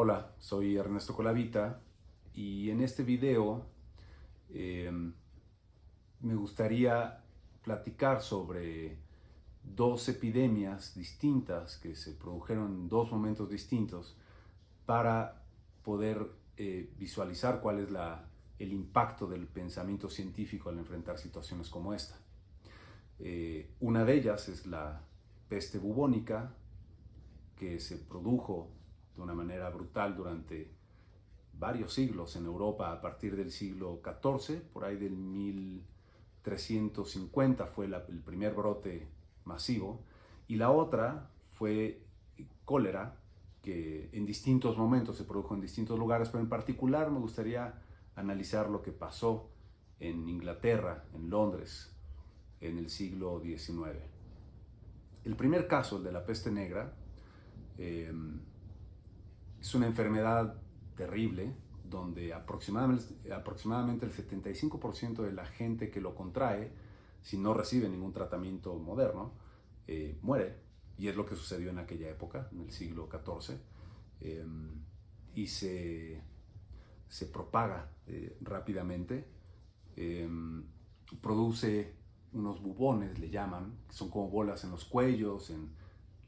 Hola, soy Ernesto Colavita y en este video eh, me gustaría platicar sobre dos epidemias distintas que se produjeron en dos momentos distintos para poder visualizar cuál es el impacto del pensamiento científico al enfrentar situaciones como esta. Una de ellas es la peste bubónica, que se produjo de una manera brutal durante varios siglos en Europa a partir del siglo XIV, por ahí del 1350 fue el primer brote masivo, y la otra fue cólera, que en distintos momentos se produjo en distintos lugares, pero en particular me gustaría analizar lo que pasó en Inglaterra, en Londres, en el siglo XIX. El primer caso, el de la peste negra, eh, es una enfermedad terrible donde aproximadamente el 75% de la gente que lo contrae, si no recibe ningún tratamiento moderno, muere. Y es lo que sucedió en aquella época, en el siglo XIV. eh, y se propaga rápidamente. eh, Produce unos bubones, le llaman, que son como bolas en los cuellos, en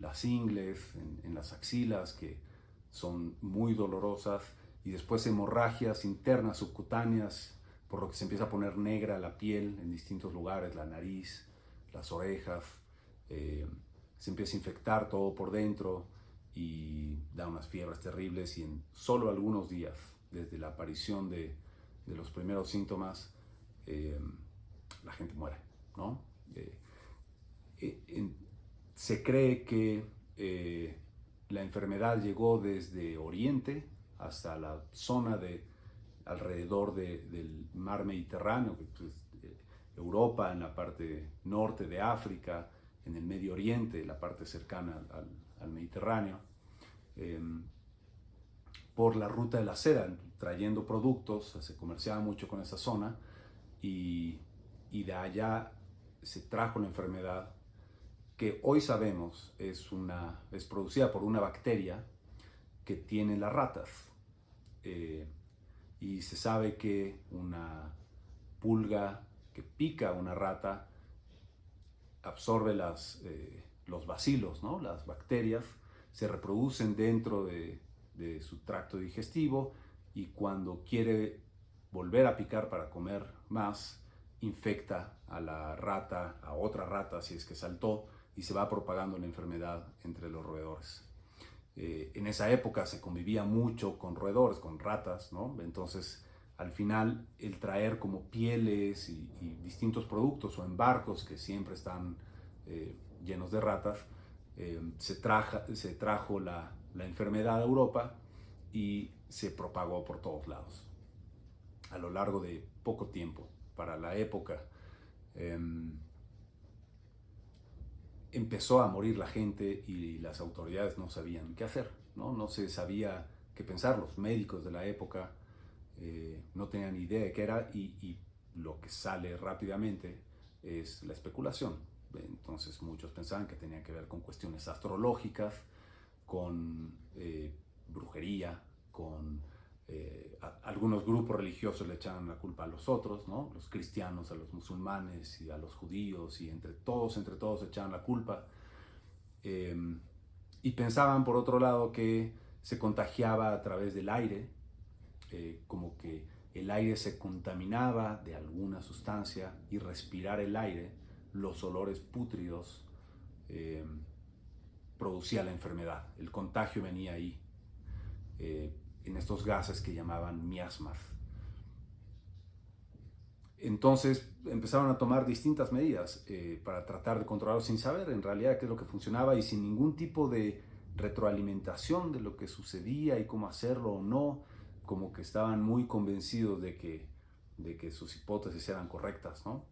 las ingles, en las axilas, que son muy dolorosas, y después hemorragias internas subcutáneas, por lo que se empieza a poner negra la piel en distintos lugares, la nariz, las orejas, eh, se empieza a infectar todo por dentro y da unas fiebres terribles, y en solo algunos días, desde la aparición de los primeros síntomas, eh, la gente muere, ¿no? Eh, en, Se cree que la enfermedad llegó desde Oriente hasta la zona de alrededor del mar Mediterráneo, que, pues, Europa, en la parte norte de África, en el Medio Oriente, la parte cercana al Mediterráneo, eh, por la ruta de la seda, trayendo productos. Se comerciaba mucho con esa zona, y, y de allá se trajo la enfermedad, que hoy sabemos es producida por una bacteria que tienen las ratas. Eh, y se sabe que una pulga que pica a una rata absorbe los bacilos, ¿no? Las bacterias se reproducen dentro de su tracto digestivo, y cuando quiere volver a picar para comer más, infecta a la rata, a otra rata si es que saltó, y se va propagando la enfermedad entre los roedores. En esa época se convivía mucho con roedores, con ratas, ¿no? Entonces, al final, el traer como pieles y distintos productos, o en barcos que siempre están llenos de ratas, se trajo la enfermedad a Europa y se propagó por todos lados a lo largo de poco tiempo. Para la época, eh, empezó a morir la gente y las autoridades no sabían qué hacer, ¿no? No se sabía qué pensar. Los médicos de la época no tenían idea de qué era, y lo que sale rápidamente es la especulación. Entonces muchos pensaban que tenía que ver con cuestiones astrológicas, con brujería, con algunos grupos religiosos le echaban la culpa a los otros, ¿no? Los cristianos a los musulmanes y a los judíos, y entre todos echaban la culpa. Eh, y pensaban, por otro lado, que se contagiaba a través del aire, como que el aire se contaminaba de alguna sustancia, y respirar el aire, los olores pútridos, eh, producía la enfermedad. El contagio venía ahí, en estos gases que llamaban miasmas. Entonces empezaron a tomar distintas medidas para tratar de controlarlo, sin saber en realidad qué es lo que funcionaba, y sin ningún tipo de retroalimentación de lo que sucedía y cómo hacerlo o no. Como que estaban muy convencidos de que sus hipótesis eran correctas, ¿no?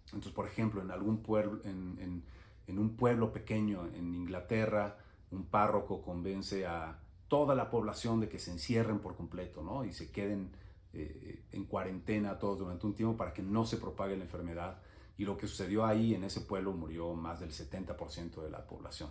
Entonces, por ejemplo, en algún pueblo, en un pueblo pequeño en Inglaterra, un párroco convence a toda la población de que se encierren por completo, ¿no? Y se queden en cuarentena todos durante un tiempo para que no se propague la enfermedad. Y lo que sucedió ahí, en ese pueblo, murió más del 70% de la población,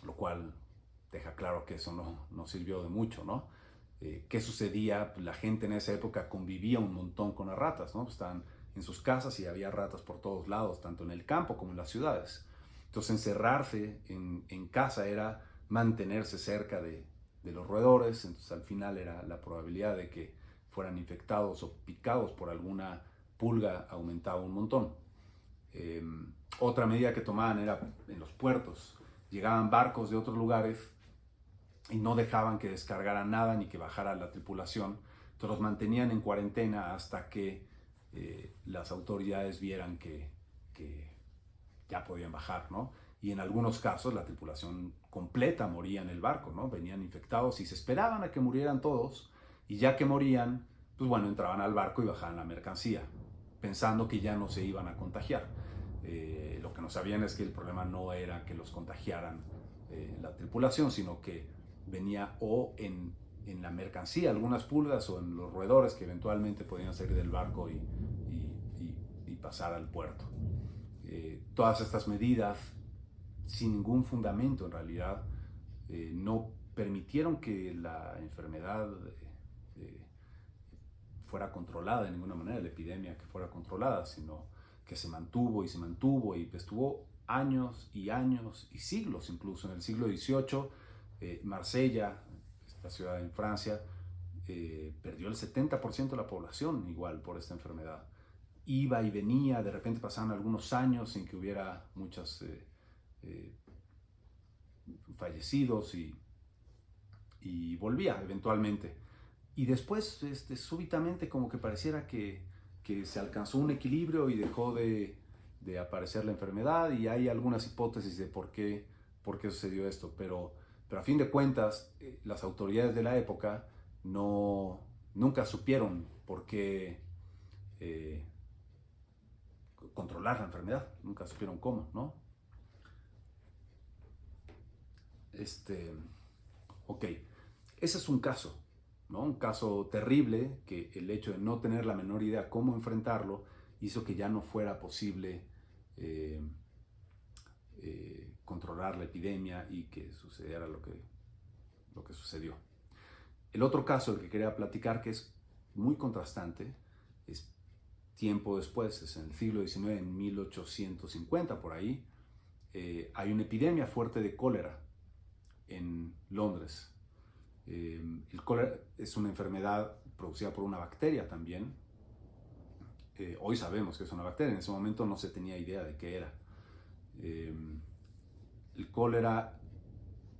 lo cual deja claro que eso no sirvió de mucho, ¿no? ¿Qué sucedía? Pues la gente en esa época convivía un montón con las ratas, ¿no? Estaban en sus casas y había ratas por todos lados, tanto en el campo como en las ciudades. Entonces encerrarse en casa era mantenerse cerca de los roedores, entonces al final era la probabilidad de que fueran infectados o picados por alguna pulga aumentaba un montón. Eh, Otra medida que tomaban era en los puertos. Llegaban barcos de otros lugares y no dejaban que descargaran nada ni que bajara la tripulación. Entonces los mantenían en cuarentena hasta que las autoridades vieran que ya podían bajar, ¿no? Y en algunos casos la tripulación completa moría en el barco, ¿no? Venían infectados y se esperaban a que murieran todos, y ya que morían, pues bueno, entraban al barco y bajaban la mercancía, pensando que ya no se iban a contagiar. Lo que no sabían es que el problema no era que los contagiaran la tripulación, sino que venía o en la mercancía algunas pulgas o en los roedores que eventualmente podían salir del barco y pasar al puerto. Todas estas medidas, sin ningún fundamento en realidad, no permitieron que la enfermedad fuera controlada de ninguna manera, la epidemia que fuera controlada, sino que se mantuvo y estuvo años y años y siglos, incluso en el siglo XVIII, Marsella, la ciudad en Francia, perdió el 70% de la población igual por esta enfermedad. Iba y venía, de repente pasaban algunos años sin que hubiera muchos fallecidos y volvía eventualmente. Y después, súbitamente, como que pareciera que se alcanzó un equilibrio y dejó de aparecer la enfermedad, y hay algunas hipótesis de por qué sucedió esto, pero a fin de cuentas, las autoridades de la época nunca supieron por qué controlar la enfermedad, nunca supieron cómo, ¿no? Ok, ese es un caso, ¿no? Un caso terrible, que el hecho de no tener la menor idea cómo enfrentarlo hizo que ya no fuera posible controlar la epidemia y que sucediera lo que sucedió. El otro caso, el que quería platicar, que es muy contrastante, es tiempo después, es en el siglo XIX, en 1850 por ahí, hay una epidemia fuerte de cólera en Londres. El cólera es una enfermedad producida por una bacteria también. Hoy sabemos que es una bacteria, en ese momento no se tenía idea de qué era. El cólera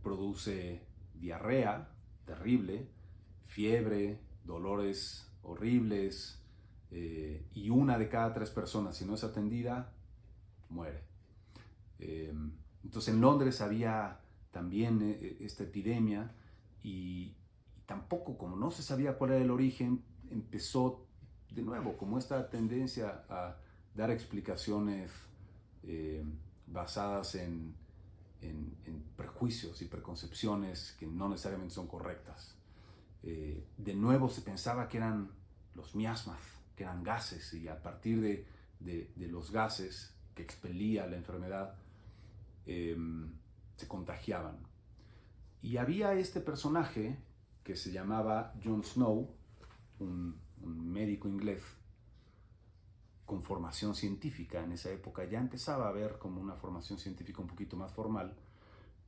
produce diarrea terrible, fiebre, dolores horribles, y 1 de cada 3 personas, si no es atendida, muere. Entonces en Londres había también esta epidemia, y tampoco, como no se sabía cuál era el origen, empezó de nuevo como esta tendencia a dar explicaciones basadas en prejuicios y preconcepciones que no necesariamente son correctas. De nuevo se pensaba que eran los miasmas, que eran gases, y a partir de los gases que expelía la enfermedad se contagiaban. Y había este personaje que se llamaba John Snow, un médico inglés con formación científica en esa época. Ya empezaba a haber como una formación científica un poquito más formal,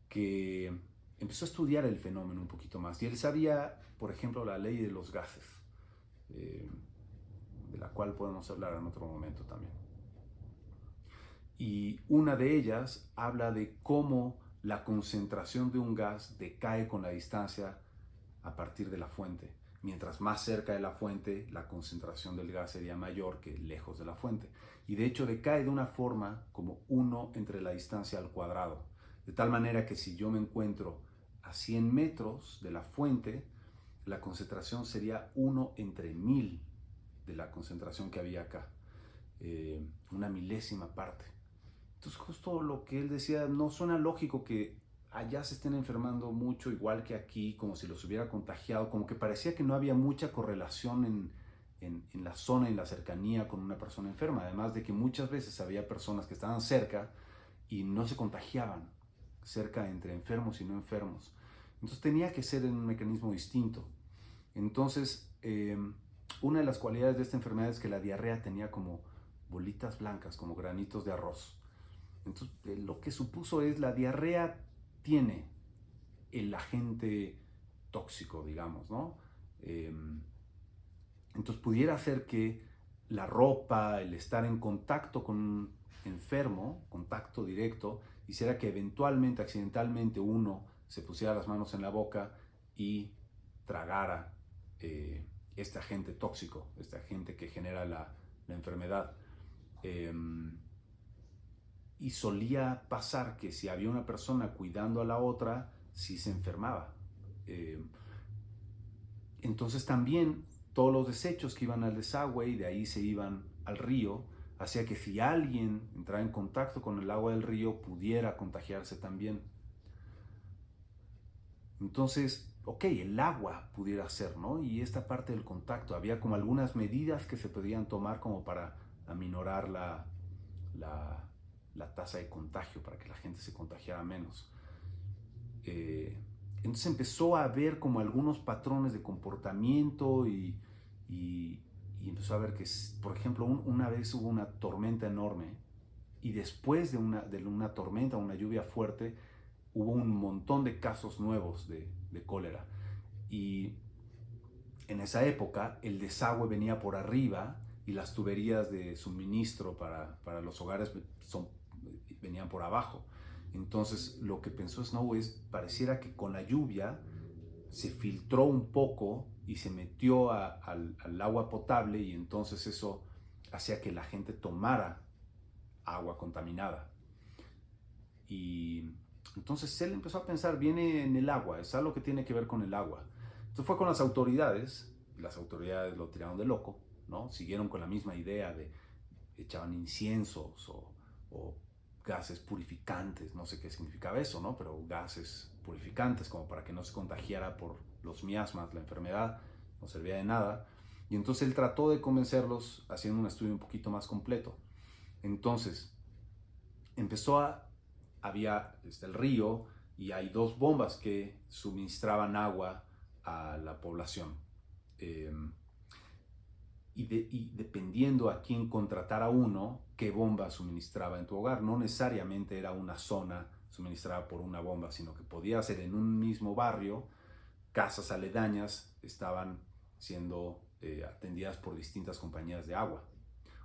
que empezó a estudiar el fenómeno un poquito más. Y él sabía, por ejemplo, la ley de los gases, de la cual podemos hablar en otro momento también. Y una de ellas habla de cómo la concentración de un gas decae con la distancia a partir de la fuente. Mientras más cerca de la fuente, la concentración del gas sería mayor que lejos de la fuente. Y de hecho decae de una forma como 1 entre la distancia al cuadrado. De tal manera que si yo me encuentro a 100 metros de la fuente, la concentración sería 1 entre 1000 de la concentración que había acá. Una milésima parte. Entonces justo lo que él decía, no suena lógico que allá se estén enfermando mucho igual que aquí, como si los hubiera contagiado, como que parecía que no había mucha correlación en la zona, en la cercanía con una persona enferma, además de que muchas veces había personas que estaban cerca y no se contagiaban. cerca entre enfermos y no enfermos. Entonces tenía que ser en un mecanismo distinto. Entonces, una de las cualidades de esta enfermedad es que la diarrea tenía como bolitas blancas, como granitos de arroz. Entonces, lo que supuso es la diarrea tiene el agente tóxico, digamos, ¿no? Entonces pudiera ser que la ropa, el estar en contacto con un enfermo, contacto directo, hiciera que eventualmente, accidentalmente, uno se pusiera las manos en la boca y tragara este agente tóxico, este agente que genera la enfermedad. Y solía pasar que si había una persona cuidando a la otra, sí se enfermaba. Entonces también todos los desechos que iban al desagüe y de ahí se iban al río, hacía que si alguien entraba en contacto con el agua del río pudiera contagiarse también. Entonces, ok, el agua pudiera ser, ¿no? Y esta parte del contacto, había como algunas medidas que se podían tomar como para aminorar la tasa de contagio, para que la gente se contagiara menos. Entonces empezó a ver como algunos patrones de comportamiento y empezó a ver que, por ejemplo, una vez hubo una tormenta enorme y después de una tormenta, una lluvia fuerte, hubo un montón de casos nuevos de cólera. Y en esa época el desagüe venía por arriba y las tuberías de suministro para los hogares venían por abajo. Entonces lo que pensó Snow pareciera que con la lluvia se filtró un poco y se metió al agua potable y entonces eso hacía que la gente tomara agua contaminada. Y entonces él empezó a pensar, viene en el agua, es algo que tiene que ver con el agua. Entonces fue con las autoridades, y las autoridades lo tiraron de loco, ¿no? Siguieron con la misma idea de echaban inciensos o gases purificantes, no sé qué significaba eso, ¿no? Pero gases purificantes como para que no se contagiara por los miasmas, la enfermedad, no servía de nada. Y entonces él trató de convencerlos haciendo un estudio un poquito más completo. Entonces había el río y hay dos bombas que suministraban agua a la población. Y dependiendo a quién contratara uno, qué bomba suministraba en tu hogar. No necesariamente era una zona suministrada por una bomba, sino que podía ser en un mismo barrio, casas aledañas estaban siendo atendidas por distintas compañías de agua.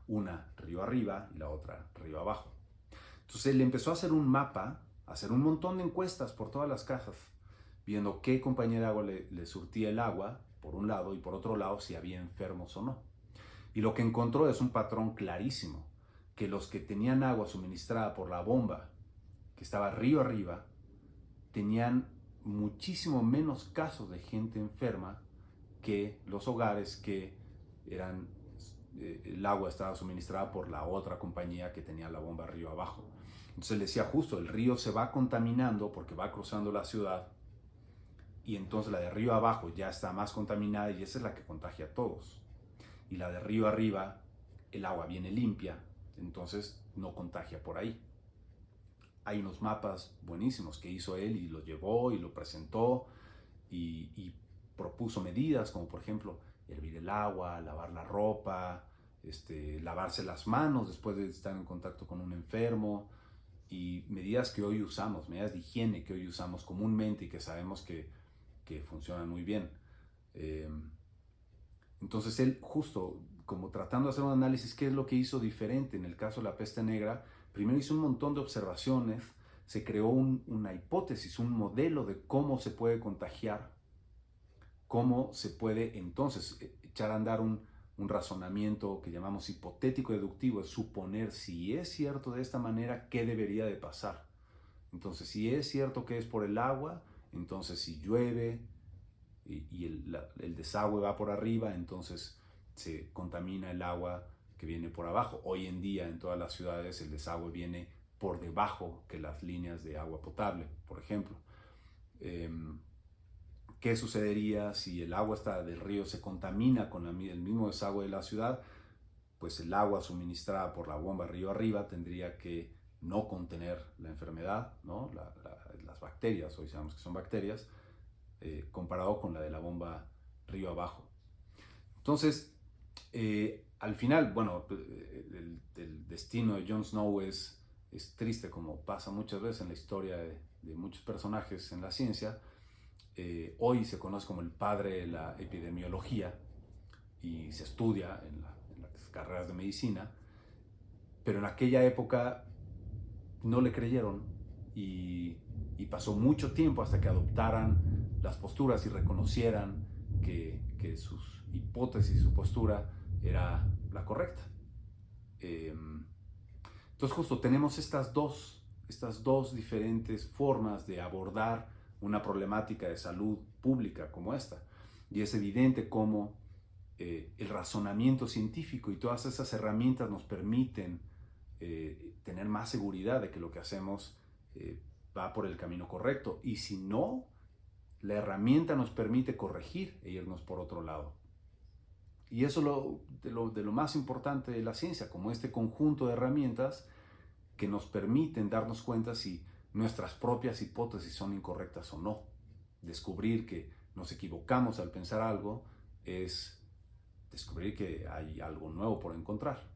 Una río arriba y la otra río abajo. Entonces él empezó a hacer un mapa, a hacer un montón de encuestas por todas las casas, viendo qué compañía de agua le surtía el agua, por un lado, y por otro lado, si había enfermos o no. Y lo que encontró es un patrón clarísimo, que los que tenían agua suministrada por la bomba, que estaba río arriba, tenían muchísimo menos casos de gente enferma que los hogares que el agua estaba suministrada por la otra compañía que tenía la bomba río abajo. Entonces le decía justo, el río se va contaminando porque va cruzando la ciudad y entonces la de río abajo ya está más contaminada y esa es la que contagia a todos. Y la de río arriba, el agua viene limpia, entonces no contagia por ahí. Hay unos mapas buenísimos que hizo él y los llevó y lo presentó y propuso medidas como por ejemplo hervir el agua, lavar la ropa, lavarse las manos después de estar en contacto con un enfermo y medidas que hoy usamos, medidas de higiene que hoy usamos comúnmente y que sabemos que funcionan muy bien. Entonces él justo como tratando de hacer un análisis qué es lo que hizo diferente en el caso de la peste negra, primero hizo un montón de observaciones, se creó una hipótesis, un modelo de cómo se puede contagiar, cómo se puede entonces echar a andar un razonamiento que llamamos hipotético deductivo, es suponer si es cierto de esta manera, qué debería de pasar. Entonces, si es cierto que es por el agua, entonces si llueve y el desagüe va por arriba, entonces se contamina el agua que viene por abajo. Hoy en día en todas las ciudades el desagüe viene por debajo que las líneas de agua potable, por ejemplo. ¿Qué sucedería si el agua del río se contamina con el mismo desagüe de la ciudad? Pues el agua suministrada por la bomba río arriba tendría que no contener la enfermedad, ¿no? las bacterias, hoy sabemos que son bacterias, comparado con la de la bomba río abajo. Entonces, al final, bueno, el destino de Jon Snow es triste, como pasa muchas veces en la historia de muchos personajes en la ciencia. Hoy se conoce como el padre de la epidemiología y se estudia en las carreras de medicina, pero en aquella época no le creyeron y pasó mucho tiempo hasta que adoptaran las posturas y reconocieran que sus hipótesis, su postura era la correcta. Entonces justo tenemos estas dos diferentes formas de abordar una problemática de salud pública como esta. Y es evidente cómo el razonamiento científico y todas esas herramientas nos permiten tener más seguridad de que lo que hacemos va por el camino correcto. Y si no, la herramienta nos permite corregir e irnos por otro lado. Y eso es de lo más importante de la ciencia, como este conjunto de herramientas que nos permiten darnos cuenta si nuestras propias hipótesis son incorrectas o no. Descubrir que nos equivocamos al pensar algo es descubrir que hay algo nuevo por encontrar.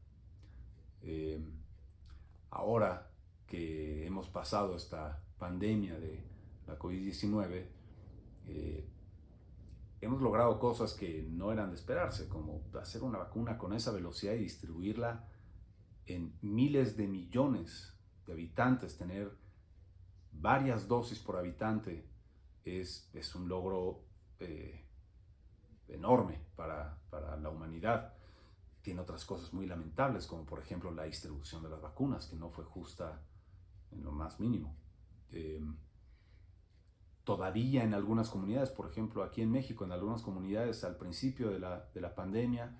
Ahora que hemos pasado esta pandemia de la COVID-19, hemos logrado cosas que no eran de esperarse, como hacer una vacuna con esa velocidad y distribuirla en miles de millones de habitantes. Tener varias dosis por habitante es un logro enorme para la humanidad. Tiene otras cosas muy lamentables, como por ejemplo la distribución de las vacunas, que no fue justa en lo más mínimo. Todavía en algunas comunidades, por ejemplo aquí en México, en algunas comunidades al principio de la pandemia,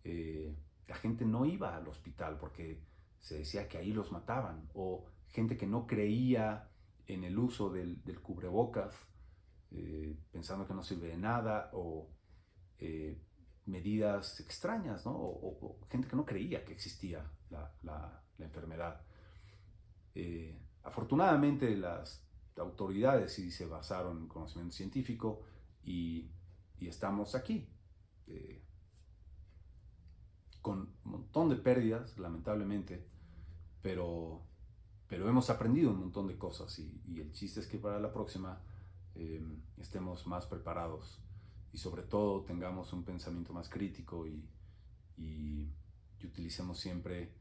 la gente no iba al hospital porque se decía que ahí los mataban, o gente que no creía en el uso del cubrebocas, pensando que no sirve de nada, o medidas extrañas, ¿no? O gente que no creía que existía la enfermedad. Afortunadamente las autoridades sí se basaron en conocimiento científico y estamos aquí, con un montón de pérdidas, lamentablemente, pero hemos aprendido un montón de cosas y el chiste es que para la próxima estemos más preparados y sobre todo tengamos un pensamiento más crítico y utilicemos siempre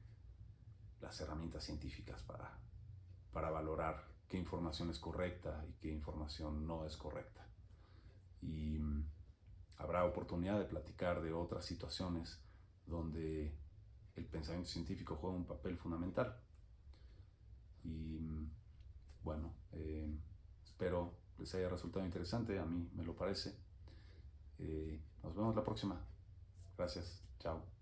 las herramientas científicas para valorar qué información es correcta y qué información no es correcta. Y habrá oportunidad de platicar de otras situaciones donde el pensamiento científico juega un papel fundamental. Y bueno, espero les haya resultado interesante, a mí me lo parece. Nos vemos la próxima. Gracias, chao.